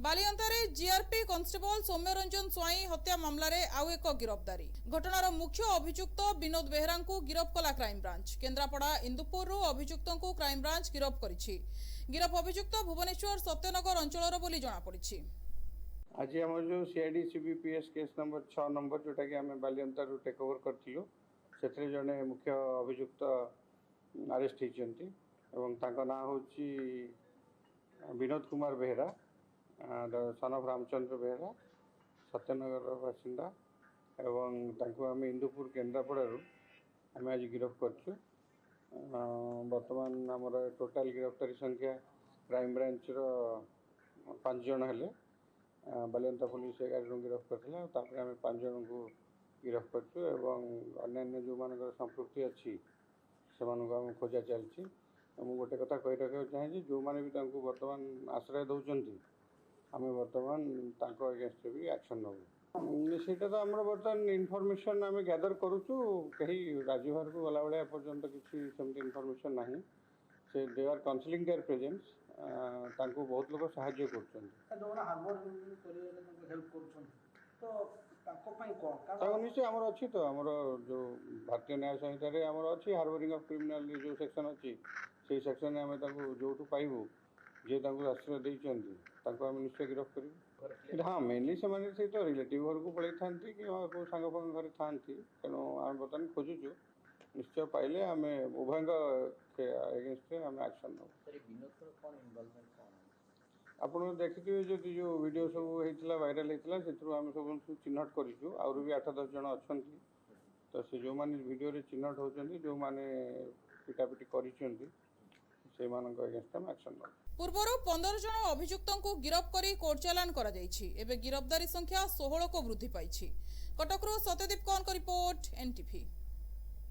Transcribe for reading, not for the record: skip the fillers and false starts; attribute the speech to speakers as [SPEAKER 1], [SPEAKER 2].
[SPEAKER 1] बालियंतारे GRP constable Soumyaranjan स्वाई हत्या मामलें आउ एक गिरफ्तारी। घटनार मुख्य अभियुक्त विनोद बेहरा को गिरफ कला क्राइम ब्रांच। केन्द्रापड़ा इंदुपुर अभियुक्त को क्राइम ब्रांच गिरफ करिछि। गिरफ अभियुक्त भुवनेश्वर सत्यनगर अंचल बोली जଣାपड़ी।
[SPEAKER 2] आज आम जो सीआईडी सीबीपीएस केस नंबर 6 नंबर जोटा कि आम बालियंतारू टेक ओवर करूँ से जड़े मुख्य अभियुक्त अरेस्ट होती ना हूँ विनोद कुमार बेहरा सन ऑफ रामचंद्र बेहरा सत्यनगर बासिंदा एवं तांको आम इंदुपुर केन्द्रापड़ारू आम आज गिरफ कर बर्तमान आमर टोटाल गिरफ्तारी संख्या क्राइम ब्रांच 5 जन हेले बालियंता पुलिस 11 जन गिरफ करता आम 5 जन को गिरफ कर जो मान संपृक्ति अच्छी से आम खोजा चलती। मुझे गोटे कथा कही रखा चाहिए जो मैंने भी बर्तमान आश्रय दौरान आम बर्तमान अगेंस्ट भी एक्शन नबू सीटा तो आम बर्तमान इनफॉरमेशन आम गैदर करुचु कहीं राजभर को गला भाया पर्यंत किसी सेमती इनफॉरमेशन ना से they are counselling their presence बहुत लोग साहाय्य निश्चय आमर अच्छी तो आमर जो भारतीय न्याय संहिता आमर अच्छी हार्बरिंग ऑफ क्रिमिनल जो सेक्शन अच्छी से सेक्शन आम जो पाइबू जे आश्रय देते आम निश्चय गिरफ कर। हाँ मेनली से तो रिलेटिव घर को पलि था कि कौ सांग फांग घर था तेणु आम बर्तमान खोजुचु निश्चय पाइले आम उभय एगेंस्ट आम एक्शन नब। आपड़ देखिए जो वीडियो सब होता वायरल होता से आम सब चिन्हट करूँ आउरी भी 8-10 जन अच्छा तो से जो मैंने वीडियो रे चिन्हट होती जो मैंने पिटापिटी कर
[SPEAKER 1] पूर्वर 15 जन अभियुक्तों को गिरफ करी कोर्ट चालान करा जायछि। एबे गिरफ्तारी संख्या 16 को वृद्धि पाइछि। कटकरू सत्यदीप कौन रिपोर्ट एनटीवी।